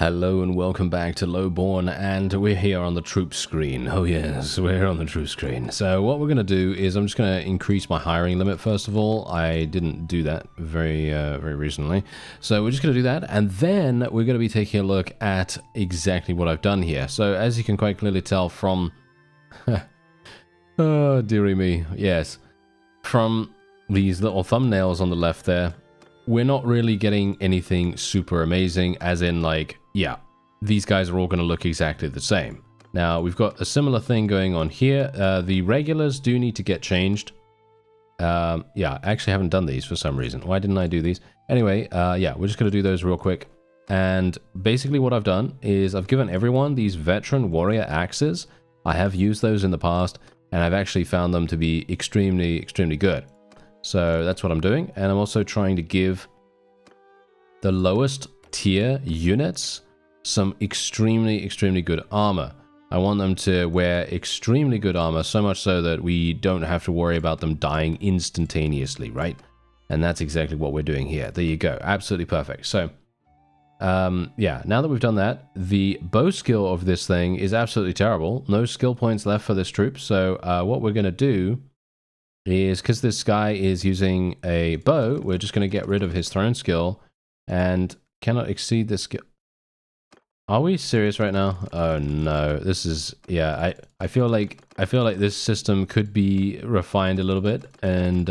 Hello and welcome back to LOWBORN, and we're here on the troop screen. Oh yes, we're on the troop screen. So what we're going to do is I'm just going to increase my hiring limit first of all. I didn't do that very recently. So we're just going to do that, and then we're going to be taking a look at exactly what I've done here. So as you can quite clearly tell from... oh, dearie me. Yes. From these little thumbnails on the left there, we're not really getting anything super amazing, as in like, yeah, these guys are all going to look exactly the same. Now, we've got a similar thing going on here. The regulars do need to get changed. Yeah, I actually haven't done these for some reason. Why didn't I do these? Anyway, yeah, we're just going to do those real quick. And basically what I've done is I've given everyone these veteran warrior axes. I have used those in the past, and I've actually found them to be extremely, extremely good. So that's what I'm doing, and I'm also trying to give the lowest tier units some extremely, extremely good armor. I want them to wear extremely good armor, so much so that we don't have to worry about them dying instantaneously, right? And that's exactly what we're doing here. There you go, absolutely perfect. So, yeah, now that we've done that, the bow skill of this thing is absolutely terrible. No skill points left for this troop, so what we're going to do is, because this guy is using a bow, we're just going to get rid of his thrown skill and cannot exceed this skill. Are we serious right now? Oh no, this is, yeah, I feel like this system could be refined a little bit, and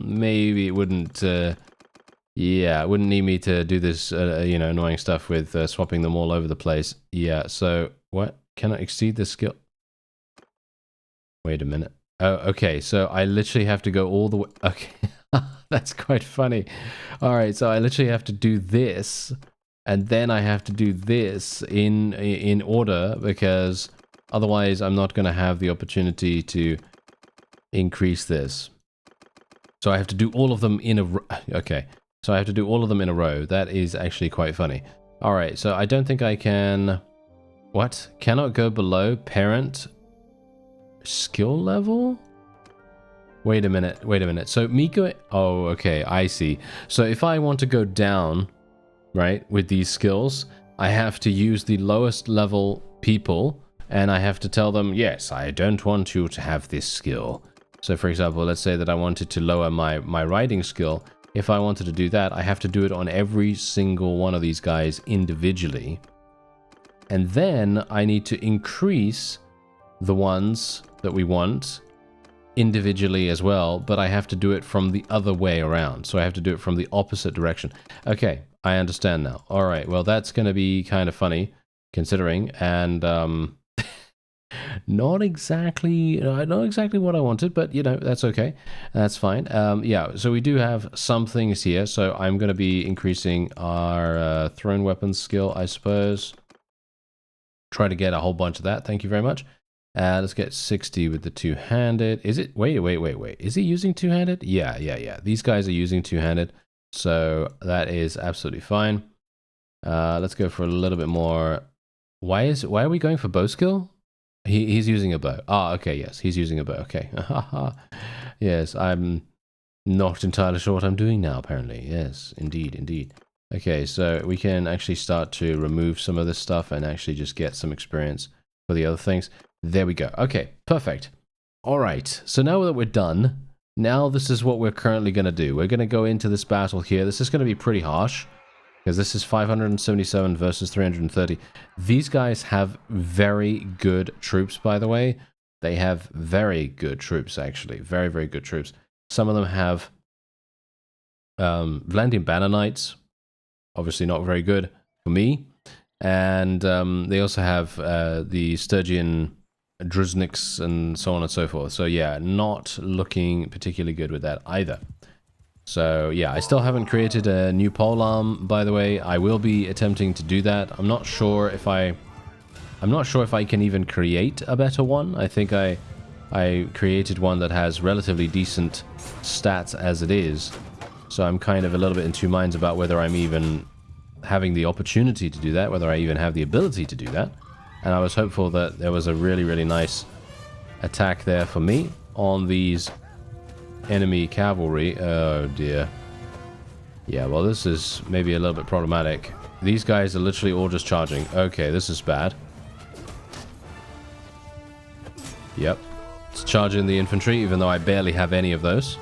maybe it wouldn't, yeah, it wouldn't need me to do this, you know, annoying stuff with swapping them all over the place. Yeah, so what? Cannot exceed this skill. Wait a minute. Oh, okay, so I literally have to go all the way... Okay, that's quite funny. All right, so I literally have to do this, and then I have to do this in order, because otherwise I'm not going to have the opportunity to increase this. So I have to do all of them in a row. Okay, so I have to do all of them in a row. That is actually quite funny. All right, so I don't think I can... What? Cannot go below parent... skill level? Wait a minute. So Miko... Oh, okay, I see. So if I want to go down, right, with these skills, I have to use the lowest level people, and I have to tell them, yes, I don't want you to have this skill. So for example, let's say that I wanted to lower my riding skill. If I wanted to do that, I have to do it on every single one of these guys individually. And then I need to increase the ones that we want individually as well, but I have to do it from the other way around. So I have to do it from the opposite direction. Okay, I understand now. All right, well, that's going to be kind of funny considering, and not exactly what I wanted, but you know, that's okay. That's fine. Yeah, so we do have some things here. So I'm going to be increasing our thrown weapons skill, I suppose. Try to get a whole bunch of that. Thank you very much. Let's get 60 with the two-handed. Is it? Wait. Is he using two-handed? Yeah. These guys are using two-handed, so that is absolutely fine. Let's go for a little bit more. Why are we going for bow skill? He's using a bow. Ah, okay, yes, he's using a bow. Okay. Yes, I'm not entirely sure what I'm doing now, apparently. Yes, indeed. Okay, so we can actually start to remove some of this stuff and actually just get some experience for the other things. There we go. Okay, perfect. All right, so now that we're done, now this is what we're currently going to do. We're going to go into this battle here. This is going to be pretty harsh, because this is 577 versus 330. These guys have very good troops, by the way. They have very good troops, actually. Very, very good troops. Some of them have Vlandian Banner Knights. Obviously not very good for me. And they also have the Sturgian Druzniks and so on and so forth. So yeah, not looking particularly good with that either. So yeah, I still haven't created a new polearm, by the way. I will be attempting to do that. I'm not sure if I can even create a better one. I think I created one that has relatively decent stats as it is. So I'm kind of a little bit in two minds about whether I'm even having the opportunity to do that, whether I even have the ability to do that. And I was hopeful that there was a really, really nice attack there for me on these enemy cavalry. Oh dear. Yeah, well, this is maybe a little bit problematic. These guys are literally all just charging. Okay, this is bad. Yep. It's charging the infantry, even though I barely have any of those.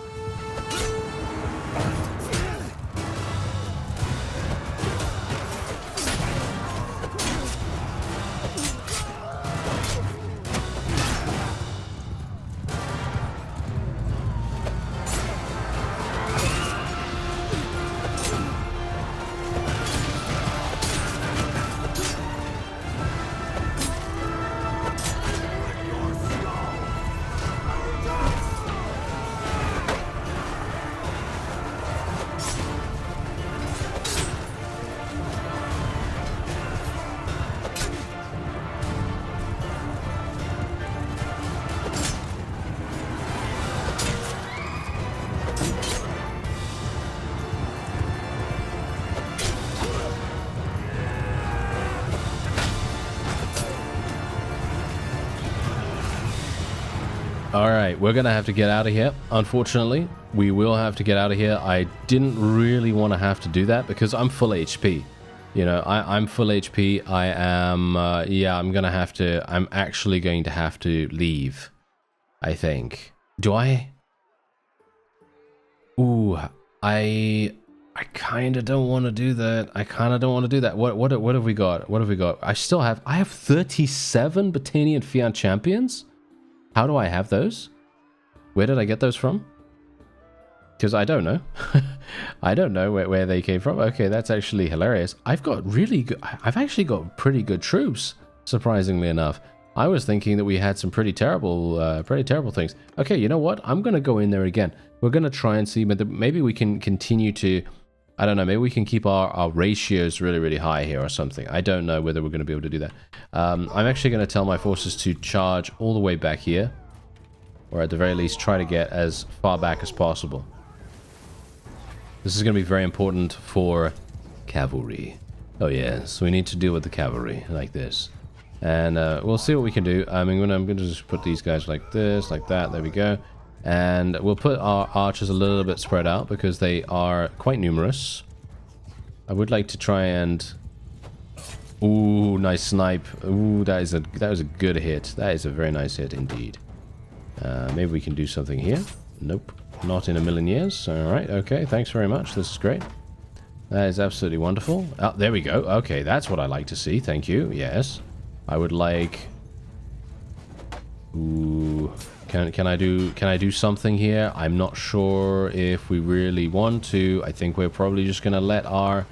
Alright, we're gonna have to get out of here. Unfortunately, we will have to get out of here. I didn't really want to have to do that because I'm full HP. You know, I'm full HP. I am, yeah, I'm actually going to have to leave, I think. Do I? Ooh, I kind of don't want to do that. I kind of don't want to do that. What have we got? What have we got? I have 37 Battanian Fiat champions? How do I have those? Where did I get those from? Because I don't know. I don't know where they came from. Okay, that's actually hilarious. I've actually got pretty good troops, surprisingly enough. I was thinking that we had some pretty terrible things. Okay, you know what? I'm going to go in there again. We're going to try and see, but maybe we can continue to, I don't know, maybe we can keep our ratios really, really high here or something. I don't know whether we're going to be able to do that. I'm actually going to tell my forces to charge all the way back here, or at the very least try to get as far back as possible. This is going to be very important for cavalry. Oh yes, we need to deal with the cavalry like this. And we'll see what we can do. I'm going to just put these guys like this, like that. There we go. And we'll put our archers a little bit spread out because they are quite numerous. I would like to try and... Ooh, nice snipe. Ooh, that was a good hit. That is a very nice hit indeed. Maybe we can do something here. Nope, not in a million years. All right, okay, thanks very much. This is great. That is absolutely wonderful. Oh, there we go. Okay, that's what I like to see. Thank you. Yes, I would like. Ooh, can I do something here? I'm not sure if we really want to. I think we're probably just gonna let our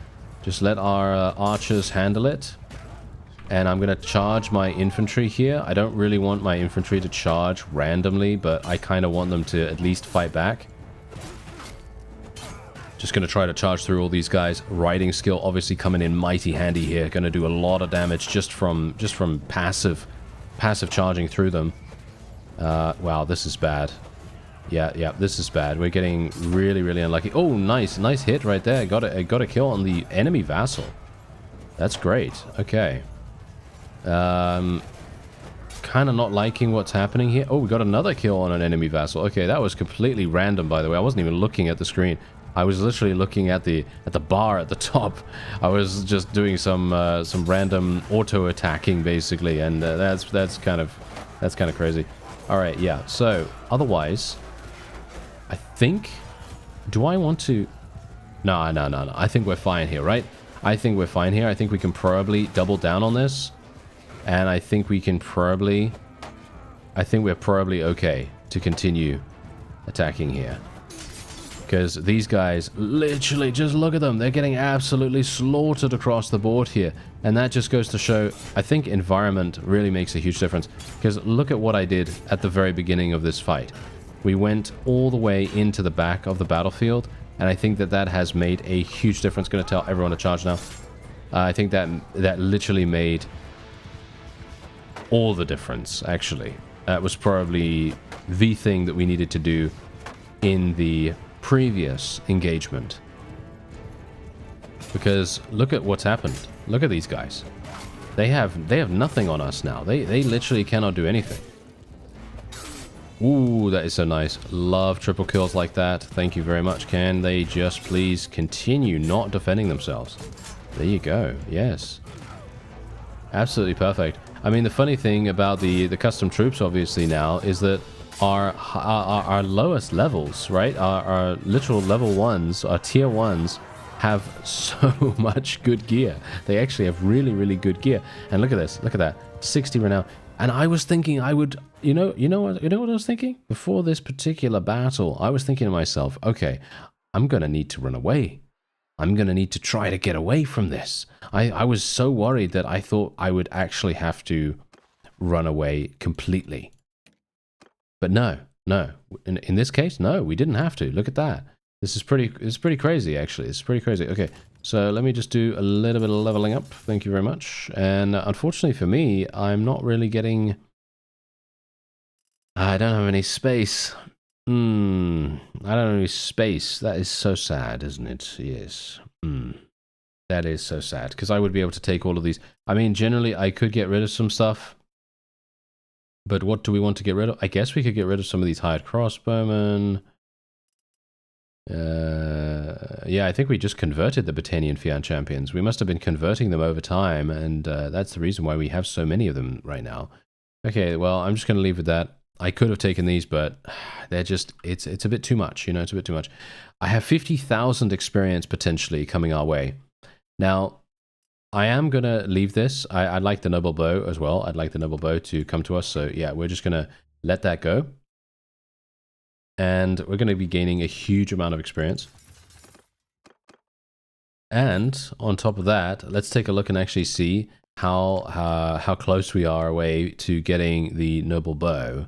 archers handle it. And I'm going to charge my infantry here. I don't really want my infantry to charge randomly, but I kind of want them to at least fight back. Just going to try to charge through all these guys. Riding skill obviously coming in mighty handy here. Going to do a lot of damage just from passive charging through them. Wow, this is bad. Yeah, this is bad. We're getting really, really unlucky. Oh, nice hit right there. Got a kill on the enemy vassal. That's great. Okay. Kind of not liking what's happening here. Oh, we got another kill on an enemy vassal. Okay, that was completely random, by the way. I wasn't even looking at the screen. I was literally looking at the bar at the top. I was just doing some random auto attacking basically, and that's kind of crazy. All right, yeah. So otherwise, I think. Do I want to? No. I think we're fine here, right? I think we're fine here. I think we can probably double down on this. And I think we can probably... I think we're probably okay to continue attacking here. Because these guys, literally, just look at them. They're getting absolutely slaughtered across the board here. And that just goes to show, I think environment really makes a huge difference. Because look at what I did at the very beginning of this fight. We went all the way into the back of the battlefield. And I think that has made a huge difference. Going to tell everyone to charge now. I think that literally made... all the difference, actually. That was probably the thing that we needed to do in the previous engagement. Because look at what's happened. Look at these guys. They have nothing on us now. They literally cannot do anything. Ooh, that is so nice. Love triple kills like that. Thank you very much. Can they just please continue not defending themselves? There you go. Yes. Absolutely perfect. I mean, the funny thing about the custom troops, obviously, now is that our lowest levels, right? Our literal level 1s, our tier 1s, have so much good gear. They actually have really, really good gear. And look at this. Look at that. 60 renown. And I was thinking I would, you know what I was thinking? Before this particular battle, I was thinking to myself, okay, I'm going to need to run away. I'm going to need to try to get away from this. I was so worried that I thought I would actually have to run away completely. But no. In this case, no, we didn't have to. Look at that. It's pretty crazy, actually. It's pretty crazy. Okay, so let me just do a little bit of leveling up. Thank you very much. And unfortunately for me, I'm not really getting... I don't have any space. I don't have any space. That is so sad, isn't it? Yes. That is so sad, because I would be able to take all of these. I mean, generally, I could get rid of some stuff. But what do we want to get rid of? I guess we could get rid of some of these hired crossbowmen. Yeah, I think we just converted the Britannian Fian champions. We must have been converting them over time, and that's the reason why we have so many of them right now. Okay, well, I'm just going to leave with that. I could have taken these, but they're just, it's a bit too much, you know, it's a bit too much. I have 50,000 experience potentially coming our way. Now, I am going to leave this. I'd like the Noble Bow as well. I'd like the Noble Bow to come to us. So yeah, we're just going to let that go. And we're going to be gaining a huge amount of experience. And on top of that, let's take a look and actually see how close we are away to getting the Noble Bow.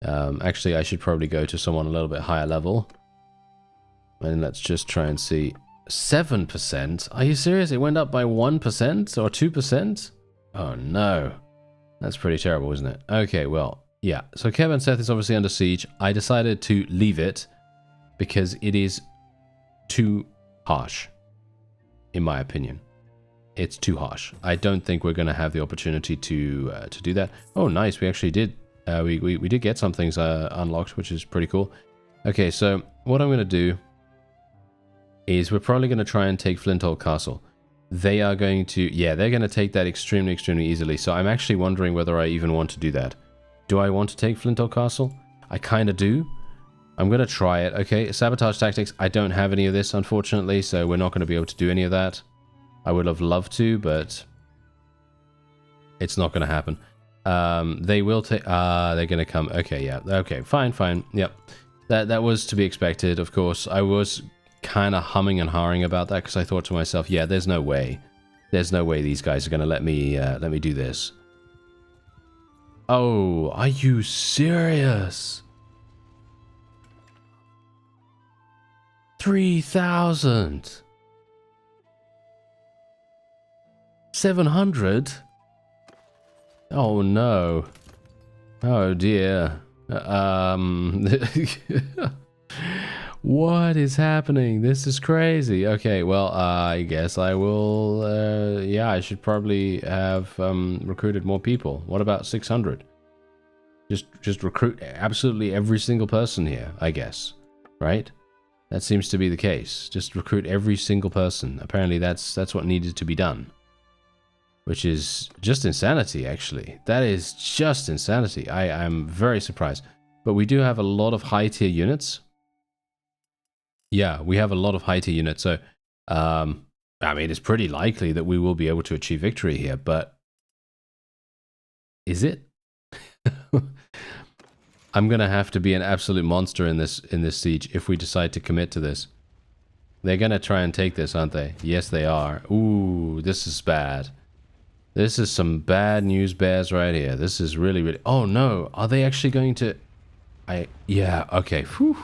Actually, I should probably go to someone a little bit higher level. And let's just try and see. 7%? Are you serious? It went up by 1% or 2%? Oh no. That's pretty terrible, isn't it? Okay, well, yeah. So Kevin Seth is obviously under siege. I decided to leave it because it is too harsh, in my opinion. It's too harsh. I don't think we're going to have the opportunity to do that. Oh, nice. We actually did. We did get some things unlocked, which is pretty cool. Okay, so what I'm going to do is we're probably going to try and take Flinthold Castle. They are going to... Yeah, they're going to take that extremely, extremely easily. So I'm actually wondering whether I even want to do that. Do I want to take Flinthold Castle? I kind of do. I'm going to try it. Okay, sabotage tactics. I don't have any of this, unfortunately, so we're not going to be able to do any of that. I would have loved to, but it's not going to happen. They will take... they're going to come... Okay, yeah. Okay, fine. Yep. That was to be expected, of course. I was kind of humming and hawing about that because I thought to myself, yeah, there's no way. There's no way these guys are going to let me do this. Oh, are you serious? 3,000. 700? Oh no. Oh dear. What is happening? This is crazy. Okay, well, I guess I will, yeah, I should probably have recruited more people. What about 600? Just recruit absolutely every single person here, I guess. Right? That seems to be the case. Just recruit every single person. Apparently that's what needed to be done. Which is just insanity, actually. That is just insanity. I'm very surprised. But we do have a lot of high-tier units. Yeah, we have a lot of high-tier units, so I mean, it's pretty likely that we will be able to achieve victory here, but is it? I'm gonna have to be an absolute monster in this siege if we decide to commit to this. They're gonna try and take this, aren't they? Yes, they are. Ooh, this is bad. This is some bad news bears right here. This is really, really... Oh no, are they actually going to... Yeah, okay. Whew.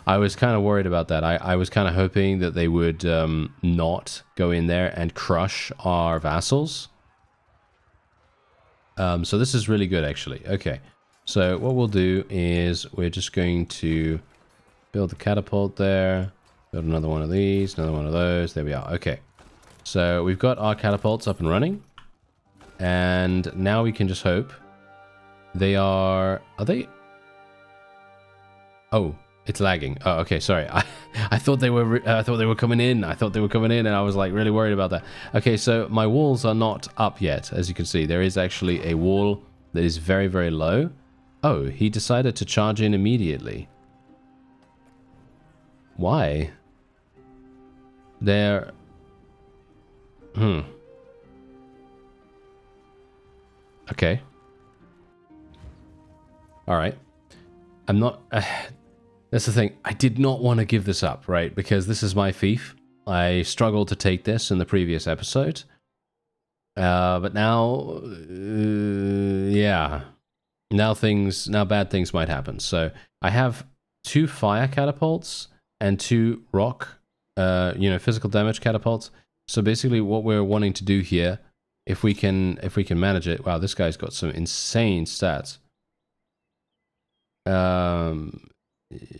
I was kind of worried about that. I was kind of hoping that they would not go in there and crush our vassals. So this is really good, actually. Okay, so what we'll do is we're just going to build the catapult there, build another one of these, another one of those. There we are. Okay, so we've got our catapults up and running, and now we can just hope they are they... Oh, It's lagging. Oh, okay. Sorry. I thought they were. I thought they were coming in. I thought they were coming in, and I was like really worried about that. Okay, so my walls are not up yet, as you can see. There is actually a wall that is very, very low. Oh, he decided to charge in immediately. Why? There. Okay. All right. I'm not. That's the thing. I did not want to give this up, right? Because this is my fief. I struggled to take this in the previous episode. But now, yeah. Now bad things might happen. So I have 2 fire catapults and 2 rock, physical damage catapults. So basically what we're wanting to do here, if we can manage it. Wow, this guy's got some insane stats.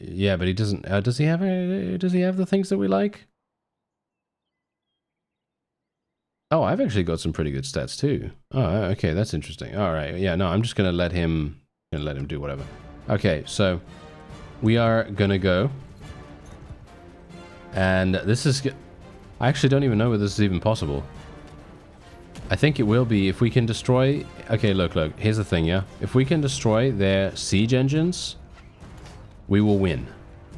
Yeah, but he doesn't. Does he have the things that we like? Oh, I've actually got some pretty good stats too. Oh, okay, that's interesting. All right, yeah, no, I'm just gonna let him do whatever. Okay, so we are gonna go, and this is. I actually don't even know whether this is even possible. I think it will be if we can destroy. Okay, look. Here's the thing, yeah. If we can destroy their siege engines, we will win.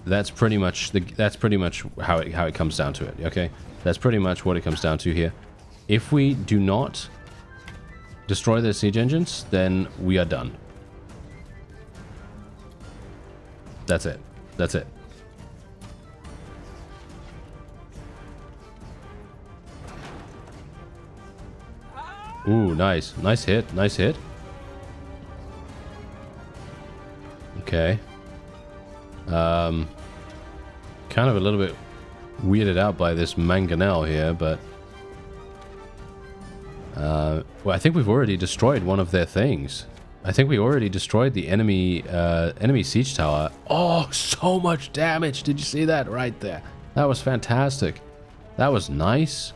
That's pretty much how it comes down to it. Okay, that's pretty much what it comes down to here. If we do not destroy their siege engines, then we are done. That's it. That's it. Ooh, nice. Nice hit. Nice hit. Okay. Kind of a little bit weirded out by this mangonel here, but... well, I think we've already destroyed one of their things. I think we already destroyed the enemy siege tower. Oh, so much damage! Did you see that right there? That was fantastic. That was nice.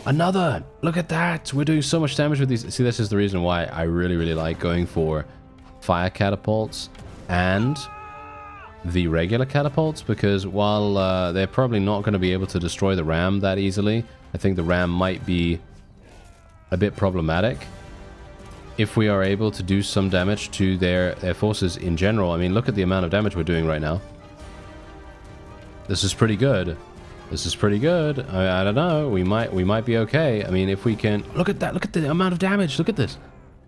Another! Look at that! We're doing so much damage with these. See, this is the reason why I really, really like going for fire catapults and the regular catapults, because while they're probably not going to be able to destroy the ram that easily, I think the ram might be a bit problematic. If we are able to do some damage to their forces in general, I mean, look at the amount of damage we're doing right now. This is pretty good. This is pretty good. I don't know. We might be okay. I mean, if we can... Look at that. Look at the amount of damage. Look at this.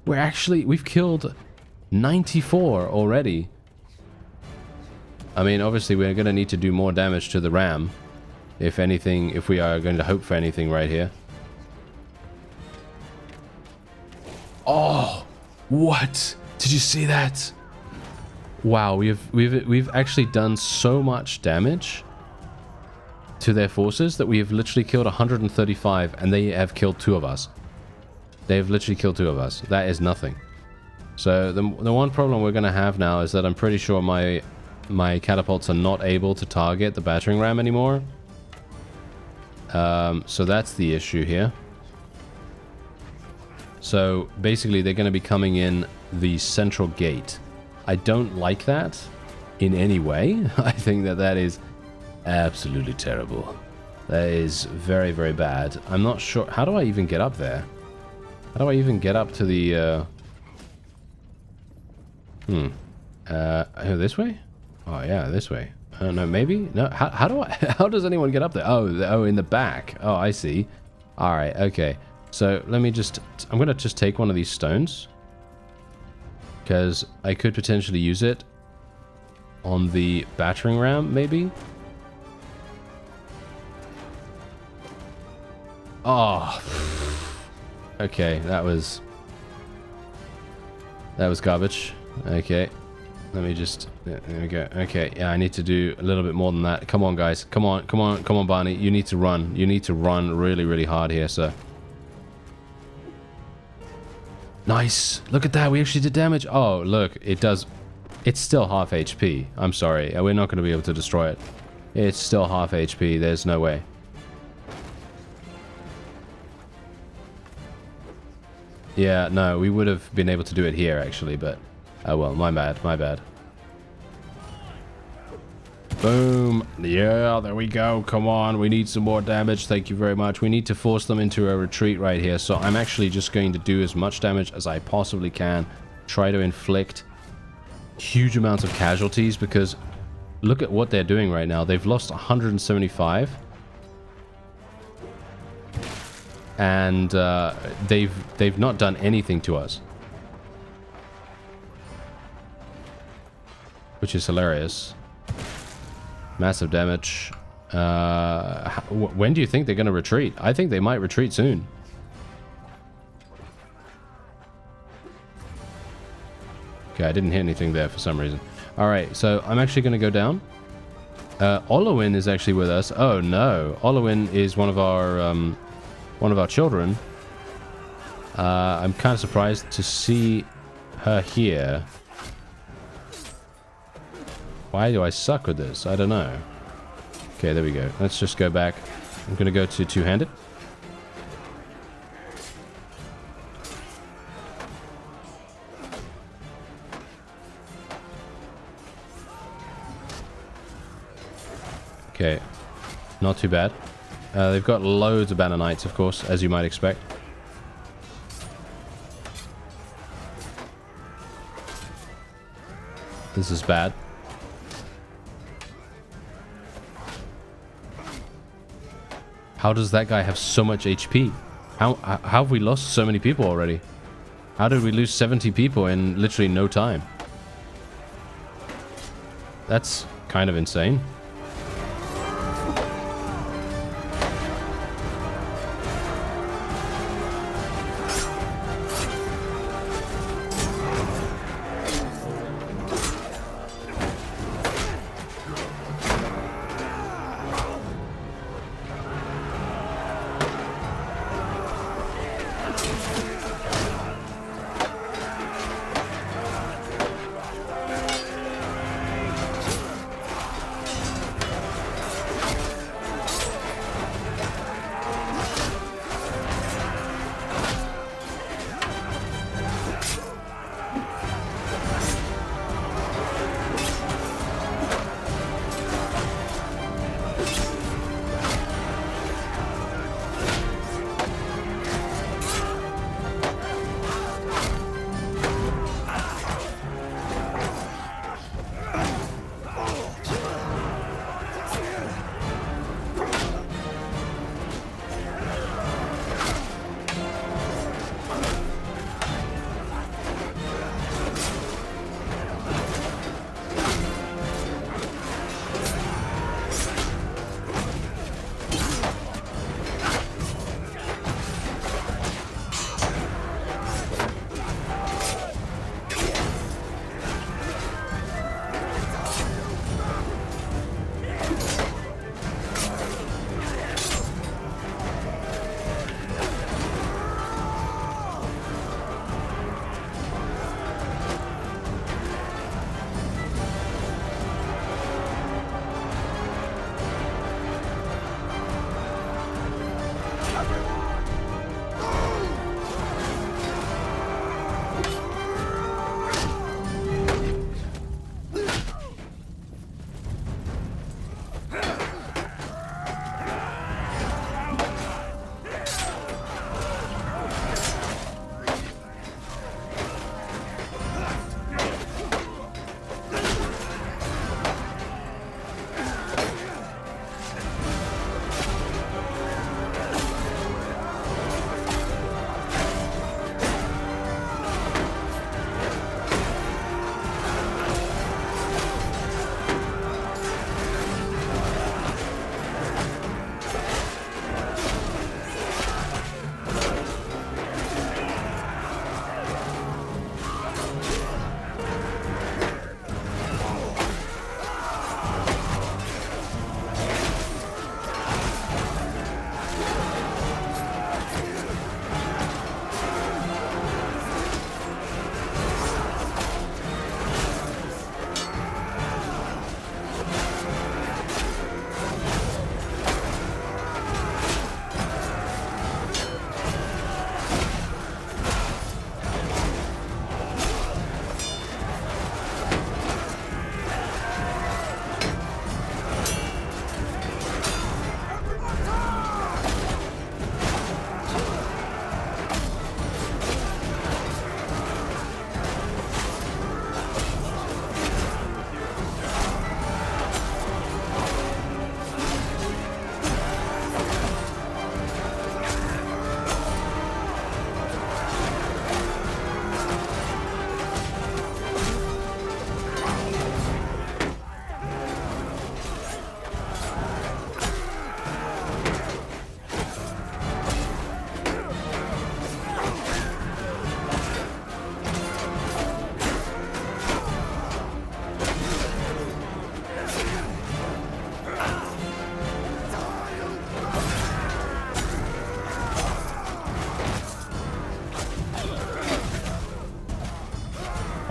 We've killed 94 already. I mean, obviously, we're going to need to do more damage to the ram. If anything, if we are going to hope for anything right here. Oh, what? Did you see that? Wow, we've actually done so much damage to their forces that we have literally killed 135, and they have killed 2 of us. They have literally killed 2 of us. That is nothing. So the one problem we're going to have now is that I'm pretty sure my catapults are not able to target the battering ram anymore. So that's the issue here. So basically they're going to be coming in the central gate. I don't like that in any way. I think that is absolutely terrible. That is very, very bad. I'm not sure. How do I even get up there? How do I even get up to the... this way? Oh, yeah, this way. I don't know, maybe? No, how do I... How does anyone get up there? Oh, in the back. Oh, I see. All right, okay. So let me just... I'm going to just take one of these stones, because I could potentially use it on the battering ram, maybe? Oh. Okay, that was garbage. Okay. Let me just... There we go. Okay, yeah, I need to do a little bit more than that. Come on, guys. Come on, come on, come on, Barney. You need to run. You need to run really, really hard here, sir. Nice. Look at that. We actually did damage. Oh, look. It does... It's still half HP. I'm sorry. We're not going to be able to destroy it. It's still half HP. There's no way. Yeah, no. We would have been able to do it here, actually, but... Oh, well. My bad. My bad. Boom. Yeah, there we go. Come on. We need some more damage. Thank you very much. We need to force them into a retreat right here. So I'm actually just going to do as much damage as I possibly can. Try to inflict huge amounts of casualties because look at what they're doing right now. They've lost 175. And they've not done anything to us. Which is hilarious. Massive damage. When do you think they're going to retreat? I think they might retreat soon. Okay, I didn't hit anything there for some reason. Alright, so I'm actually going to go down. Olowin is actually with us. Oh no. Olowin is one of our children. I'm kind of surprised to see her here. Why do I suck with this? I don't know. Okay, there we go. Let's just go back. I'm going to go to two-handed. Okay. Not too bad. They've got loads of Banner Knights, of course, as you might expect. This is bad. How does that guy have so much HP? How have we lost so many people already? How did we lose 70 people in literally no time? That's kind of insane.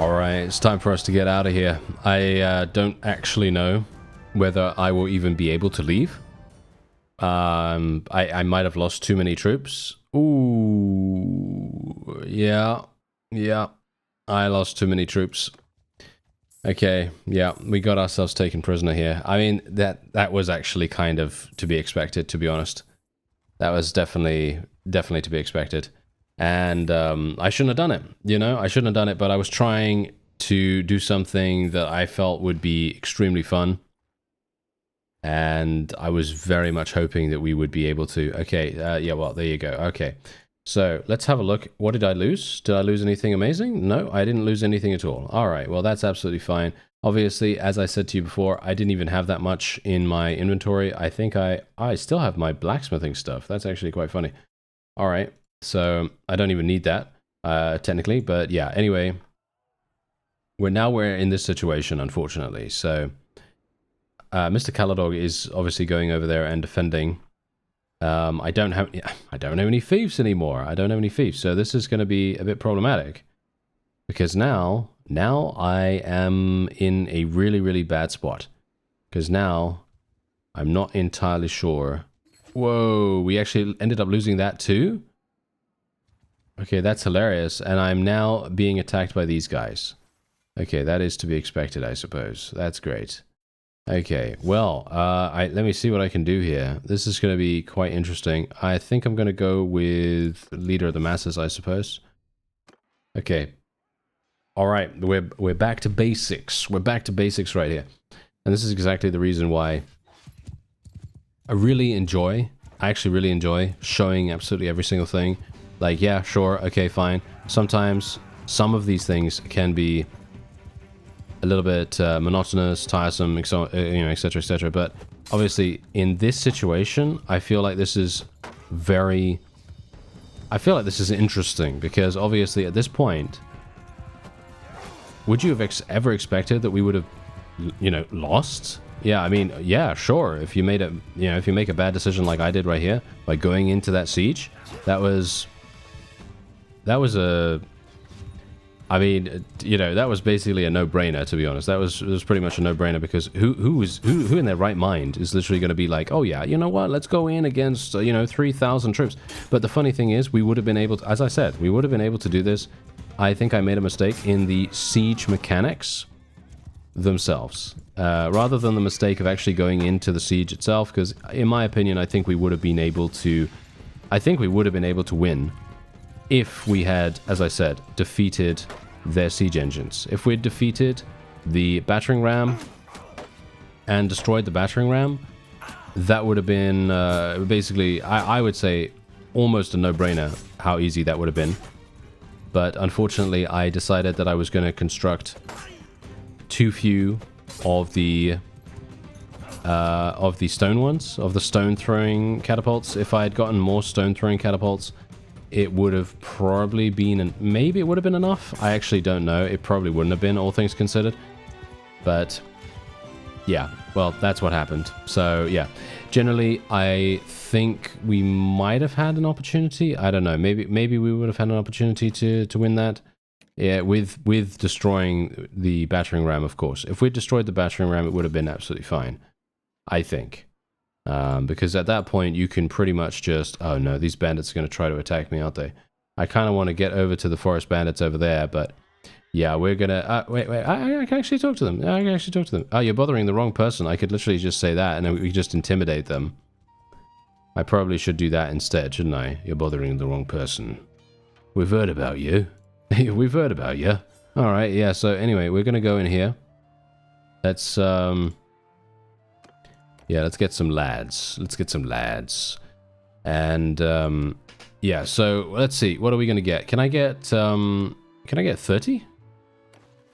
Alright, it's time for us to get out of here. I don't actually know whether I will even be able to leave. I might have lost too many troops. Ooh, yeah, I lost too many troops. Okay, yeah, we got ourselves taken prisoner here. I mean, that was actually kind of to be expected, to be honest. That was definitely to be expected. And I shouldn't have done it, you know? I shouldn't have done it, but I was trying to do something that I felt would be extremely fun. And I was very much hoping that we would be able to... Okay, yeah, well, there you go. Okay, so let's have a look. What did I lose? Did I lose anything amazing? No, I didn't lose anything at all. All right, well, that's absolutely fine. Obviously, as I said to you before, I didn't even have that much in my inventory. I think I still have my blacksmithing stuff. That's actually quite funny. All right, so I don't even need that, technically. But yeah, anyway, we're in this situation, unfortunately. So Mr. Calradia is obviously going over there and defending. I don't have any fiefs anymore. I don't have any fiefs, so this is going to be a bit problematic. Because now I am in a really, really bad spot. Because now I'm not entirely sure. Whoa, we actually ended up losing that too? Okay, that's hilarious. And I'm now being attacked by these guys. Okay, that is to be expected, I suppose. That's great. Okay, well, let me see what I can do here. This is going to be quite interesting. I think I'm going to go with Leader of the Masses, I suppose. Okay. All right, we're back to basics. We're back to basics right here. And this is exactly the reason why I actually really enjoy showing absolutely every single thing. Like, yeah, sure, okay, fine. Sometimes some of these things can be a little bit monotonous, tiresome, you know, etc., etc. But obviously, in this situation, I feel like this is interesting because obviously at this point, would you have ever expected that we would have, you know, lost? Yeah, I mean, yeah, sure. If you make a bad decision like I did right here by going into that siege, that was I mean, you know, that was basically a no-brainer, to be honest. It was pretty much a no-brainer because who in their right mind is literally going to be like, oh yeah, you know what, let's go in against, you know, 3,000 troops. But the funny thing is, we would have been able to, as I said, we would have been able to do this. I think I made a mistake in the siege mechanics themselves, rather than the mistake of actually going into the siege itself, because in my opinion, I think we would have been able to win if we had, as I said, defeated their siege engines. If we'd defeated the battering ram and destroyed the battering ram, that would have been basically, I would say, almost a no-brainer how easy that would have been. But unfortunately, I decided that I was going to construct too few of the stone ones, of the stone-throwing catapults. If I had gotten more stone-throwing catapults, it would have probably been, maybe it would have been enough. I actually don't know. It probably wouldn't have been, all things considered. But yeah, well, that's what happened. So yeah, generally, I think we might have had an opportunity. I don't know. Maybe we would have had an opportunity to win that. Yeah, with destroying the battering ram, of course. If we destroyed the battering ram, it would have been absolutely fine, I think. Because at that point, you can pretty much just... Oh no, these bandits are going to try to attack me, aren't they? I kind of want to get over to the forest bandits over there, but... Yeah, we're going to... wait, I can actually talk to them. I can actually talk to them. Oh, you're bothering the wrong person. I could literally just say that, and then we could just intimidate them. I probably should do that instead, shouldn't I? You're bothering the wrong person. We've heard about you. We've heard about you. Alright, yeah, so anyway, we're going to go in here. Let's, yeah, let's get some lads. Let's get some lads. And, yeah, so let's see. What are we going to get? Can I get 30?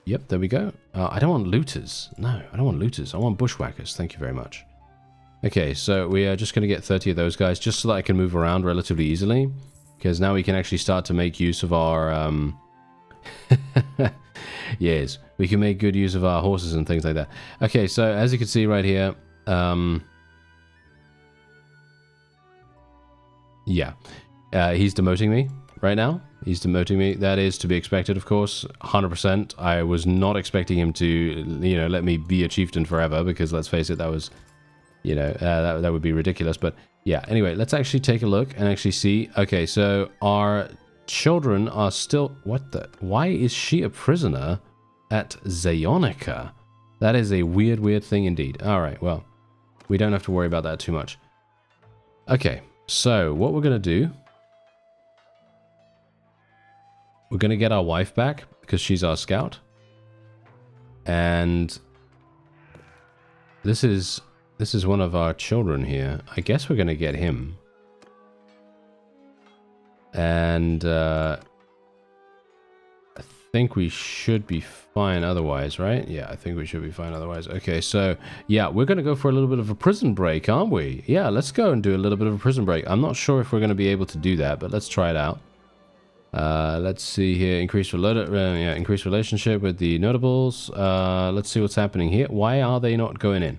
Yep, there we go. I don't want looters. No, I don't want looters. I want bushwhackers. Thank you very much. Okay, so we are just going to get 30 of those guys just so that I can move around relatively easily. Because now we can actually start to make use of our, yes, we can make good use of our horses and things like that. Okay, so as you can see right here, yeah, he's demoting me right now. He's demoting me. That is to be expected, of course. 100%. I was not expecting him to, you know, let me be a chieftain forever, because let's face it, that was, you know, that would be ridiculous. But yeah, anyway, let's actually take a look and actually see. Okay, so our children are still... What the... Why is she a prisoner at Zayonica? That is a weird, weird thing indeed. All right, well, we don't have to worry about that too much. Okay, so what we're going to do... We're going to get our wife back, because she's our scout. And this is one of our children here. I guess we're going to get him. And I think we should be fine otherwise, right? Yeah, I think we should be fine otherwise. Okay, so yeah, we're going to go for a little bit of a prison break, aren't we? Yeah, let's go and do a little bit of a prison break. I'm not sure if we're going to be able to do that, but let's try it out. Let's see here. Increase relationship with the notables. Let's see what's happening here. Why are they not going in?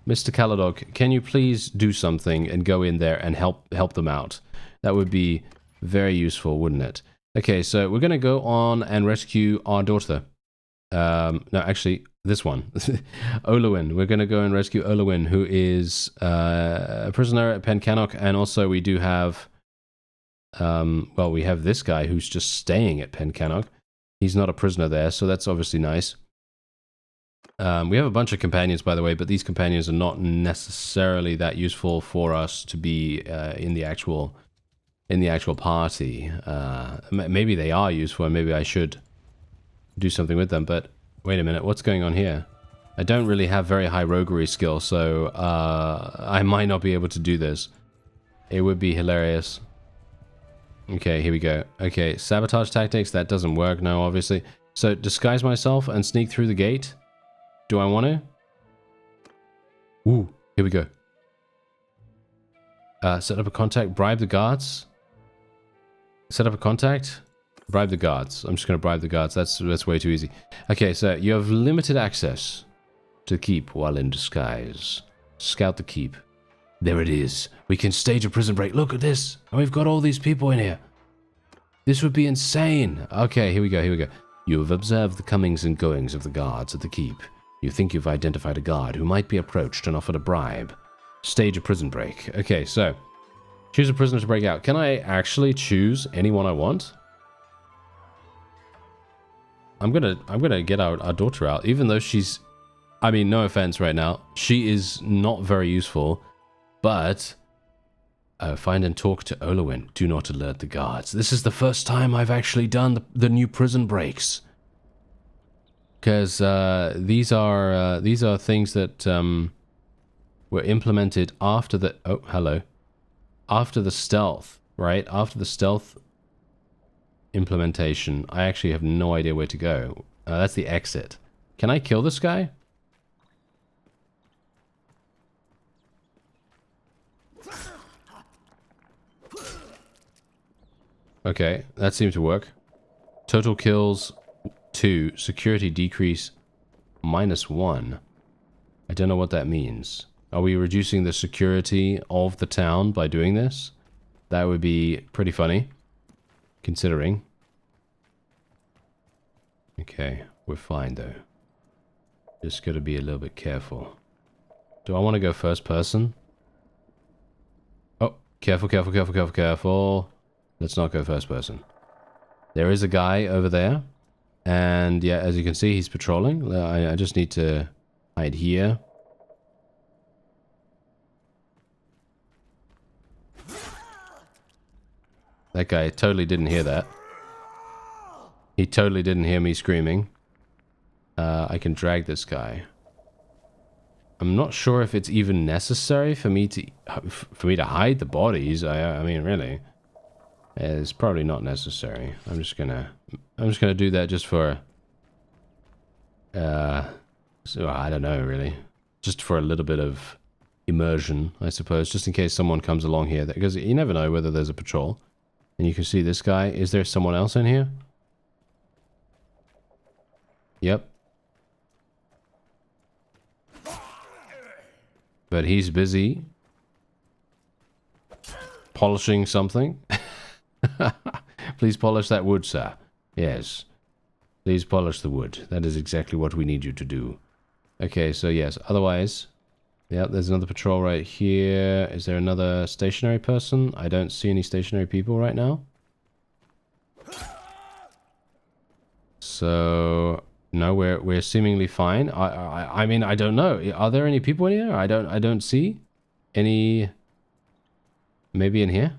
Mr. Caladog, can you please do something and go in there and help them out? That would be very useful, wouldn't it? Okay, so we're going to go on and rescue our daughter. No, actually, this one. Olowyn. We're going to go and rescue Olowyn, who is a prisoner at Pencannock, and also we do have... well, we have this guy who's just staying at Pencannock. He's not a prisoner there, so that's obviously nice. We have a bunch of companions, by the way, but these companions are not necessarily that useful for us to be in the actual party. Maybe they are useful, and maybe I should do something with them. But wait a minute, what's going on here? I don't really have very high roguery skill, so I might not be able to do this. It would be hilarious. Okay, here we go. Okay, sabotage tactics, that doesn't work now, obviously. So, disguise myself and sneak through the gate. Do I want to? Ooh, here we go. Set up a contact, bribe the guards. Set up a contact, bribe the guards. I'm just going to bribe the guards, that's way too easy. Okay, so you have limited access to the keep while in disguise. Scout the keep. There it is. We can stage a prison break. Look at this. And we've got all these people in here. This would be insane. Okay, here we go, here we go. You have observed the comings and goings of the guards at the keep. You think you've identified a guard who might be approached and offered a bribe. Stage a prison break. Okay, so choose a prisoner to break out. Can I actually choose anyone I want? I'm gonna get our daughter out, even though she's... I mean, no offense right now. She is not very useful. But, find and talk to Olowyn. Do not alert the guards. This is the first time I've actually done the new prison breaks. Because these are things that were implemented after the... Oh, hello. After the stealth, right? After the stealth implementation. I actually have no idea where to go. That's the exit. Can I kill this guy? Okay, that seemed to work. Total kills 2. Security decrease -1. I don't know what that means. Are we reducing the security of the town by doing this? That would be pretty funny, considering. Okay, we're fine though. Just gotta be a little bit careful. Do I want to go first person? Oh, careful, careful, careful, careful, careful. Let's not go first person. There is a guy over there. And yeah, as you can see, he's patrolling. I just need to hide here. That guy totally didn't hear that. He totally didn't hear me screaming. I can drag this guy. I'm not sure if it's even necessary for me to hide the bodies. I mean, really. It's probably not necessary. I'm just gonna do that just for so I don't know really. Just for a little bit of immersion, I suppose, just in case someone comes along here, because you never know whether there's a patrol. And you can see this guy. Is there someone else in here? Yep. But he's busy polishing something. Please polish that wood, sir. Yes. Please polish the wood. That is exactly what we need you to do. Okay, so yes. Otherwise, yeah, there's another patrol right here. Is there another stationary person? I don't see any stationary people right now. So no, we're seemingly fine. I mean, I don't know. Are there any people in here? I don't see any. Maybe in here?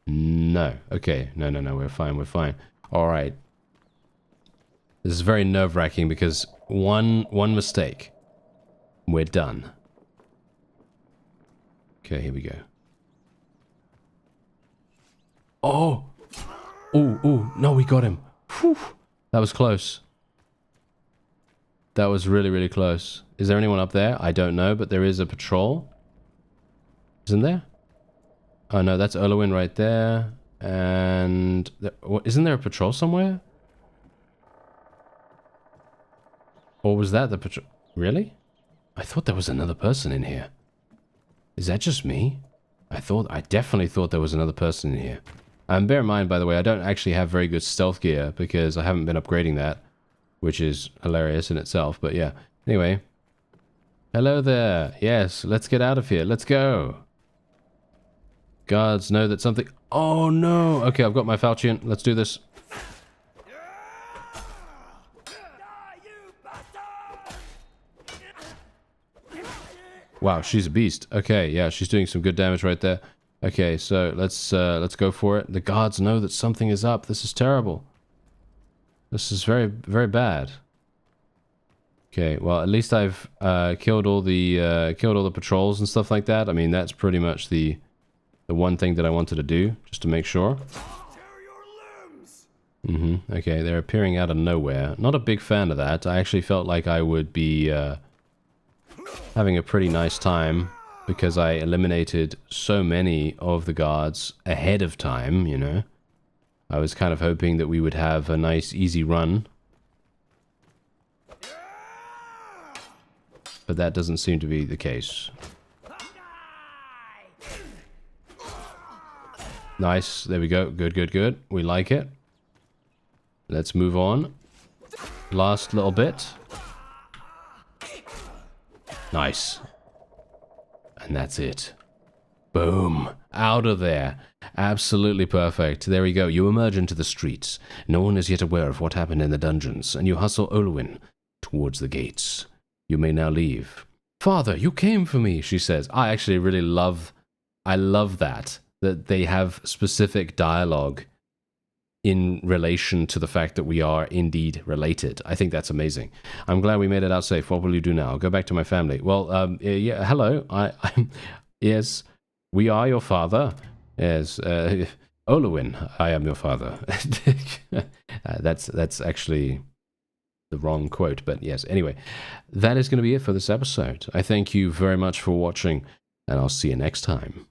No. Okay. No. We're fine. We're fine. All right. This is very nerve-wracking because one mistake, we're done. Okay, here we go. Oh! Oh! No, we got him. Whew. That was close. That was really, really close. Is there anyone up there? I don't know, but there is a patrol. Isn't there? Oh no, that's Erlewin right there. And isn't there a patrol somewhere? Or was that the patrol? Really? I thought there was another person in here. Is that just me? I definitely thought there was another person in here. Bear in mind, by the way, I don't actually have very good stealth gear because I haven't been upgrading that, which is hilarious in itself, but yeah. Anyway. Hello there. Yes, let's get out of here. Let's go. Guards know that something... Oh no! Okay, I've got my falchion. Let's do this. Wow, she's a beast. Okay, yeah, she's doing some good damage right there. Okay, so let's go for it. The guards know that something is up. This is terrible. This is very, very bad. Okay, well, at least I've killed all the patrols and stuff like that. I mean, that's pretty much the one thing that I wanted to do, just to make sure. Okay, they're appearing out of nowhere. Not a big fan of that. I actually felt like I would be having a pretty nice time because I eliminated so many of the guards ahead of time, you know. I was kind of hoping that we would have a nice, easy run. But that doesn't seem to be the case. Nice. There we go. Good, good, good. We like it. Let's move on. Last little bit. Nice. And that's it. Boom. Out of there. Absolutely perfect. There we go. You emerge into the streets. No one is yet aware of what happened in the dungeons, and you hustle Erlewin towards the gates. You may now leave. Father, you came for me, she says. I actually really love that they have specific dialogue in relation to the fact that we are indeed related. I think that's amazing. I'm glad we made it out safe. What will you do now? I'll go back to my family. Well, yeah, hello. I'm yes, we are your father. Yes, Erlewin, I am your father. That's actually the wrong quote, but yes. Anyway, that is going to be it for this episode. I thank you very much for watching, and I'll see you next time.